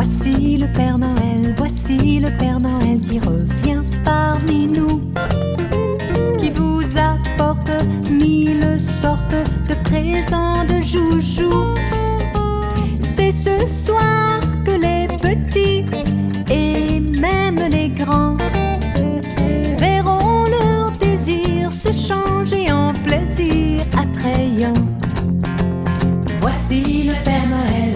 Voici le Père Noël qui revient parmi nous, qui vous apporte mille sortes de présents de joujoux. C'est ce soir que les petits et même les grands verront leurs désirs se changer en plaisir attrayant. Voici le Père Noël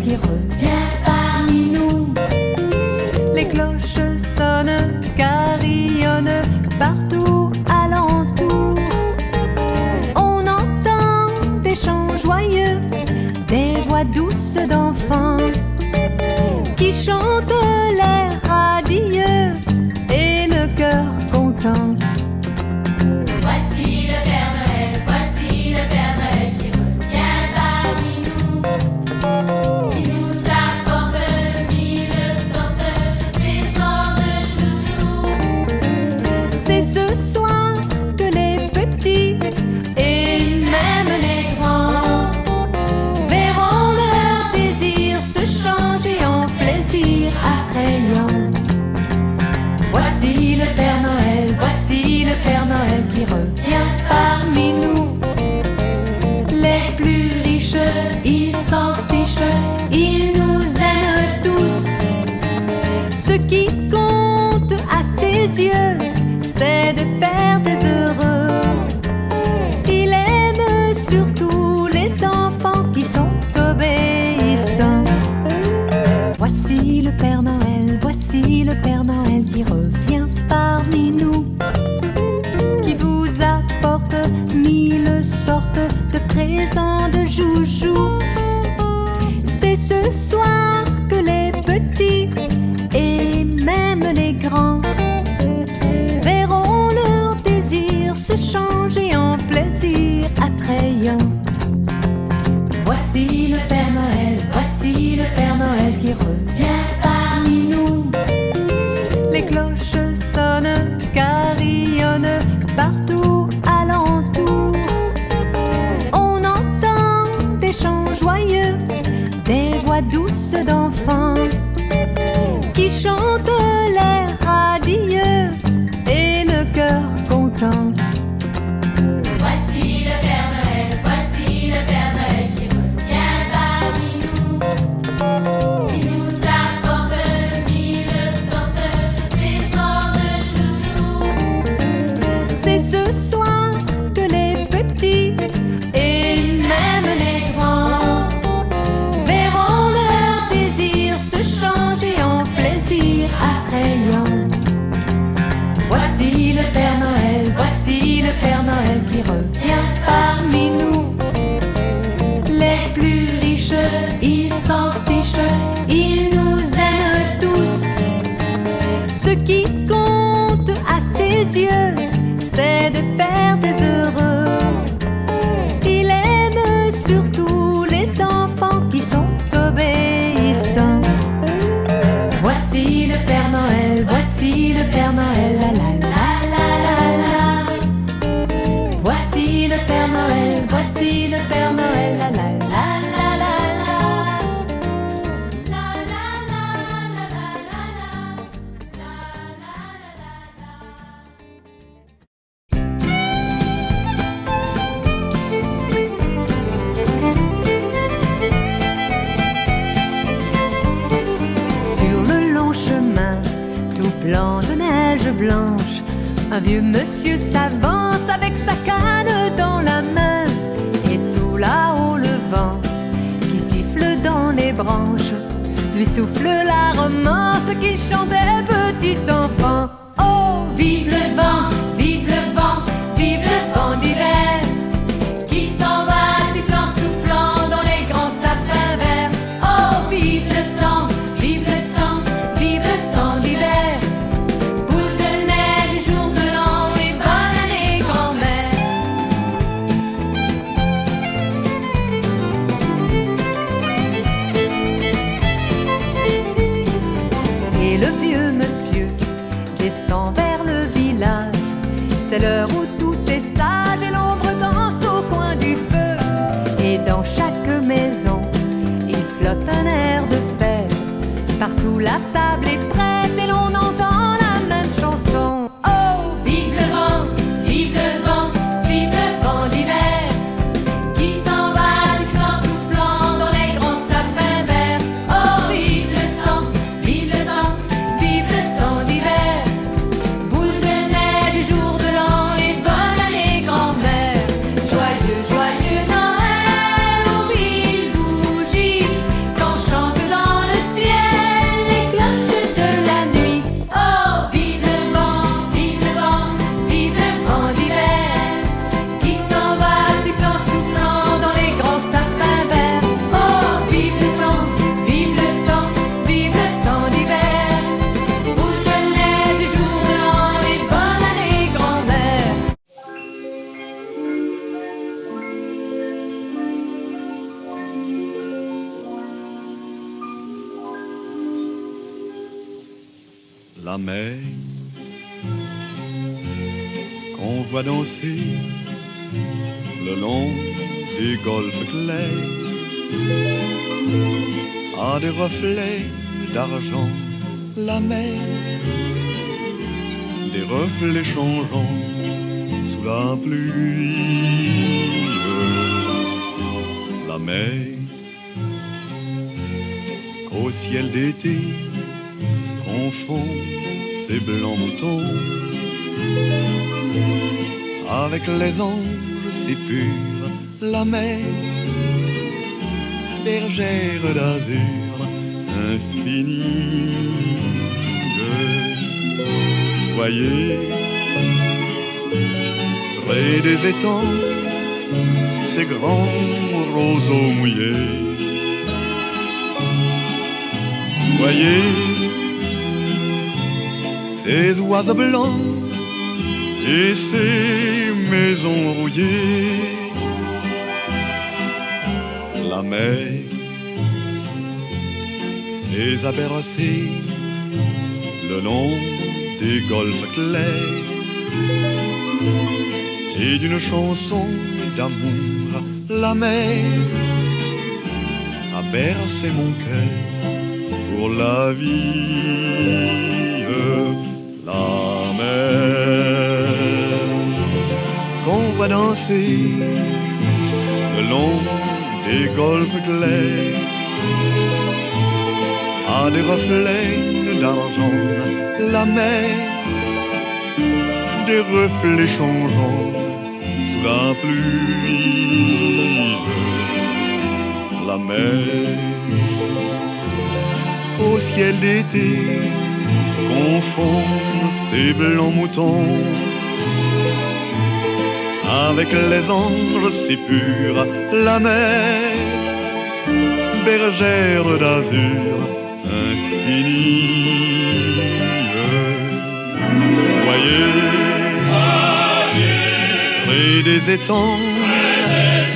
qui revient parmi nous. Les cloches sonnent, carillonnent partout alentour. On entend des chants joyeux, des voix douces d'enfants qui chantent l'air radieux et le cœur content. Voici le Père Noël qui revient parmi nous, qui nous apporte mille sortes de présents de chouchou. C'est ce soir que les petits et même les grands verront leurs désirs se changer en plaisir attrayant. Voici le Père Noël qui revient parmi nous. Les plus riches, ils s'en fichent, ils nous aiment tous. Ce qui compte à ses yeux, c'est de faire des heureux. Il aime surtout les enfants qui sont obéissants. Voici le Père Noël qui revient parmi nous, qui vous apporte mille sortes de présents de joujoux. C'est ce soir que les petits et même les grands verront leurs désirs se changer en plaisir attrayant. Voici le Père Noël qui revient parmi nous. Les cloches sonnent, carillonnent partout alentour. On entend des chants joyeux, des voix douces d'enfants qui chantent l'air radieux et le cœur content. Voici le Père Noël qui revient parmi nous, qui nous apporte mille sortes de présents de chouchou. C'est ce soir que les petits et même les grands verront leurs désirs se changer en plaisir attrayant. Voici le Père Noël qui revient parmi nous. Les plus riches, ils s'en fichent, ils nous aiment tous. Ce qui compte à ses yeux, c'est de faire des heureux. Il aime surtout les enfants qui sont obéissants. Voici le Père Noël, la la la la la la. Voici le Père Noël, la la la la la la. La la la la la la la. Sur le long chemin, tout blanc de neige blanche, un vieux monsieur s'avance avec sa canne dans la main. Et tout là-haut le vent qui siffle dans les branches lui souffle la romance qu'il chantait petit enfant. Oh, vive le vent, vive le vent, vive le vent d'hiver qui s'en va sifflant, soufflant dans les grands sapins verts. Oh, vive le temps, vive le temps, vive le temps d'hiver. Boule de neige, jour de l'an et bonne année grand-mère. Et le vieux monsieur descend vers le village. C'est l'heure où tout est sage et l'ombre danse au coin du feu. Et dans chaque maison, il flotte un air de partout, la table est prête et l'on entend la même chanson. Oh, Vive le vent, vive le vent, vive le vent d'hiver qui s'en va sifflant, soufflant dans les grands sapins verts. Oh, vive le temps, vive le temps, vive le temps d'hiver. Boule de neige et jour de l'an et bonne année grand-mère. Joyeux, joyeux Noël aux mille bougies quand chantent dans le ciel les cloches de la nuit. Oh, vive le vent, vive le vent, vive le vent d'hiver qui s'en va sifflant, soufflant dans les grands sapins verts. Oh, vive le temps, vive le temps, vive le temps d'hiver. Boule de neige et jour de l'an et bonne année grand-mère. La mer qu'on voit danser le long des golfes clairs a des reflets d'argent. La mer, des reflets changeants sous la pluie. La mer qu'au ciel d'été confond ses blancs moutons avec les anges si purs. La mer, bergère d'azur infinie. Voyez, près des étangs, ces grands roseaux mouillés. Voyez, ces oiseaux blancs et ces maisons rouillées. La mer les a bercés le long des golfes clairs et d'une chanson d'amour. La mer a bercé mon cœur pour la vie. La mer qu'on voit danser le long des golfes clairs a des reflets d'argent. La mer, des reflets changeants sous la pluie. La mer au ciel d'été confond ces blancs moutons avec les anges si purs. La mer, bergère d'azur infinie. Voyez, près des étangs,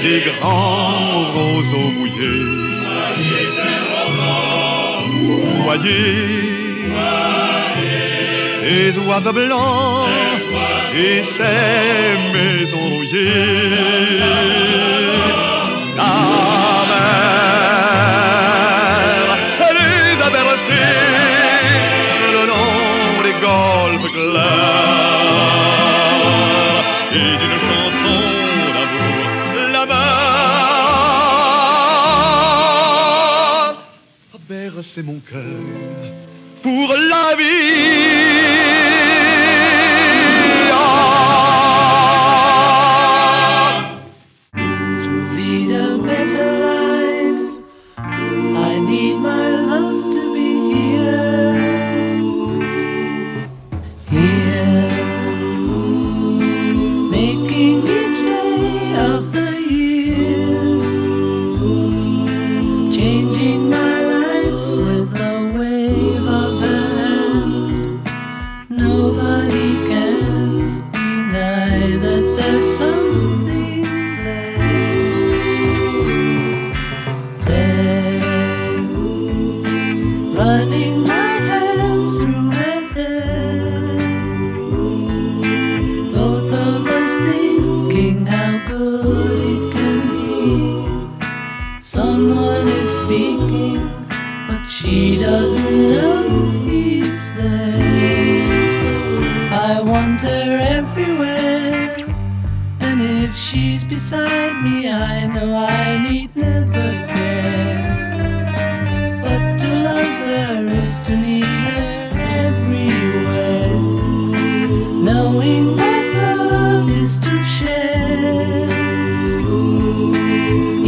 ces grands roseaux mouillés. Voyez, ces oiseaux blancs et ces maisons rouillées. La mer, elle les a bercés le long des golfes clairs et d'une chanson d'amour. La mer a bercé mon cœur pour la vie. Someone is speaking, but she doesn't know. if she's beside me, I know I need never care. But to love her is to need her everywhere. Knowing that love is to share.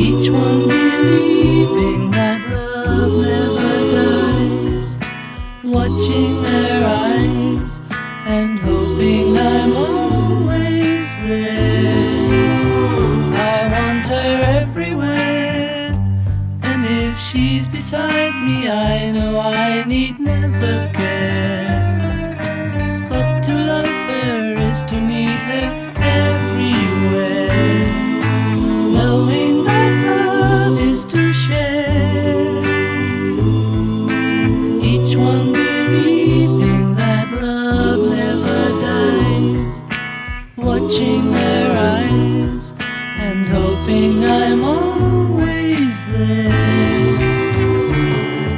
Each one believing that love never dies. Watching their eyes and hoping I'm always there. I want her everywhere, and if she's beside me, I know I need never care. But to love her is to need her everywhere. Knowing that love is to share. Each one believing that love never dies. Watching their eyes and hoping I'm always there.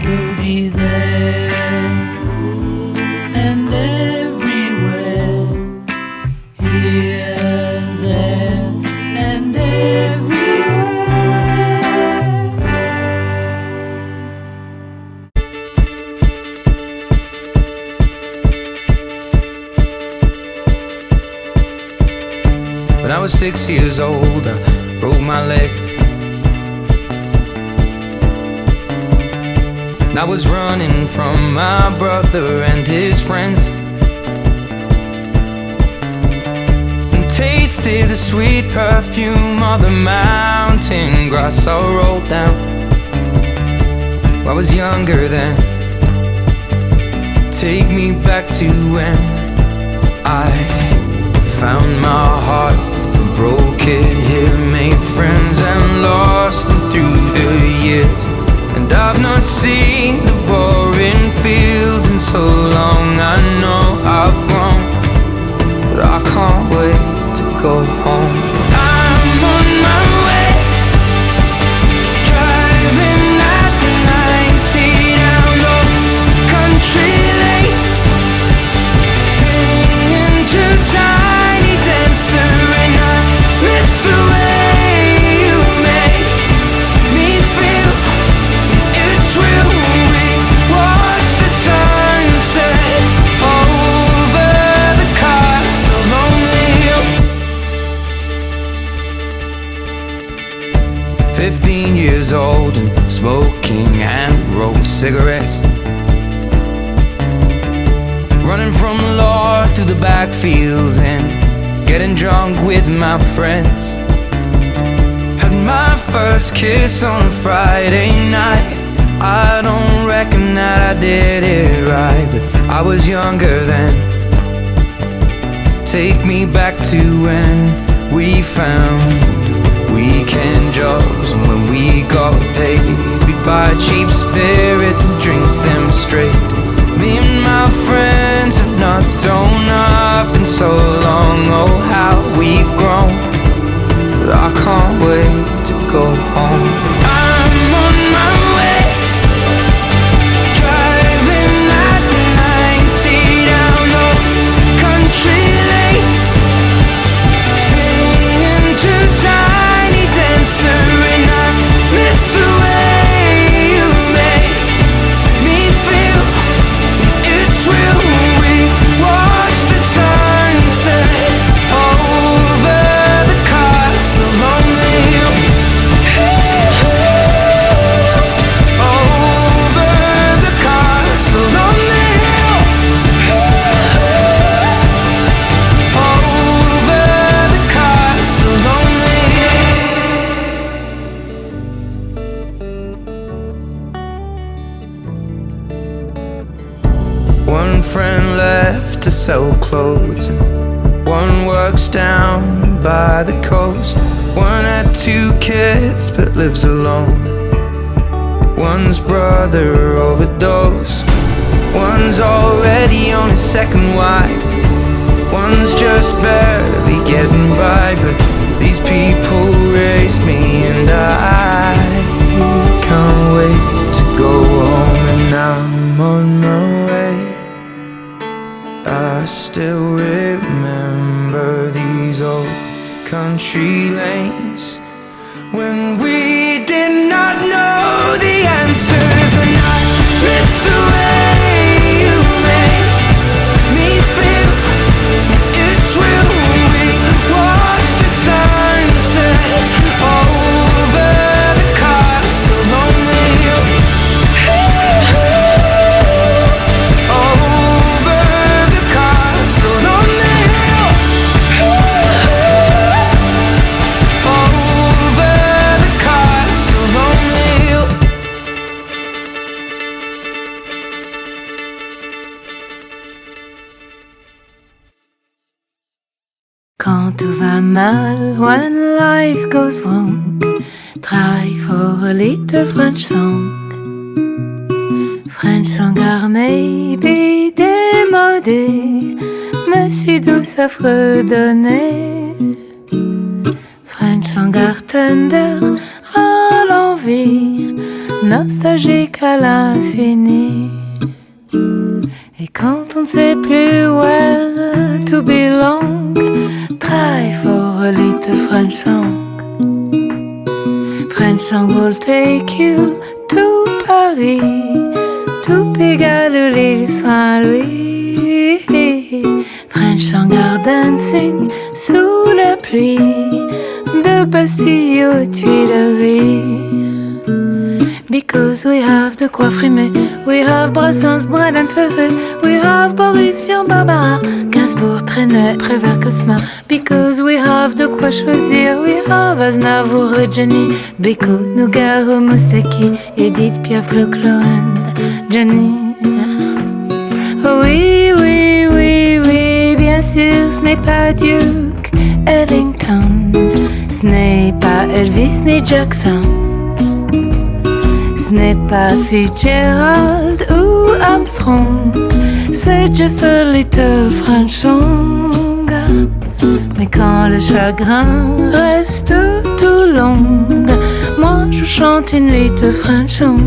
We'll be there and everywhere. Here, there, and everywhere. When I was 6 years old, I broke my leg. And I was running from my brother and his friends, and tasted the sweet perfume of the mountain grass I rolled down. I was younger then. Take me back to when I found my heart, broke it here, made friends and lost them through the years. And I've not seen the boring fields in so long. I know I've grown, but I can't wait to go home. I'm on my way, driving at 90 down those country lanes, singing to Tiny Dancer, and I miss the way you make me feel. It's real. We watch the sunset over the castle on the hill. 15 years old and smoking hand-rolled cigarettes, running from the law through the backfields and getting drunk with my friends. Had my first kiss on a Friday night. I don't reckon that I did it right, but I was younger then. Take me back to when we found weekend jobs, and when we got paid, we'd buy cheap spirits and drink them straight. Me and my friends have not thrown up in so long. Oh, how we've grown, but I can't wait to go home. I'm on my way, driving at 90 down those country lanes, singing to Tiny Dancer, and I miss the way you make me feel. It's real. We watch the sunset over the castle on the hill. Over the castle on the hill. Over the castle on the hill. One friend left to sell clothes, and one works down by the coast. One had 2 kids but lives alone. One's brother overdosed. One's already on his second wife. One's just barely getting by, but these people raised me, and I can't wait to go home. And I'm on my way. I still remember these old country lanes when we did not know the answers. And I miss the way you make me feel. It's real. We watch the sunset over the castle on the hill. Over the castle on the hill. Over the castle on the hill. Quand tout va mal, when life goes wrong, try for a little French song. French song are maybe démodé, Monsieur Douce a fredonné. French song are tender à l'envie, nostalgique à l'infini. Et quand on ne sait plus where to belong, try for a little French song. French song will take you to Paris, to Pigalle ou l'île Saint-Louis. French song are dancing sous la pluie, de Bastille aux Tuileries. Because we have de quoi frimer, we have Brassens, Brel and Ferré, we have Boris Vian, Barbara, Gainsbourg, Trenet, Prévert, Cosma. Because we have de quoi choisir, we have Aznavour, Jenny, Beko, Nougaro, Moustaki, Edith Piaf, Clo-Clo and Jenny. Oui, oui, oui, oui, bien sûr, ce n'est pas Duke Ellington, ce n'est pas Elvis ni Jackson. Ce n'est pas Fitzgerald ou Armstrong, c'est just a little French song. Mais quand le chagrin reste tout long, moi je chante une little French song.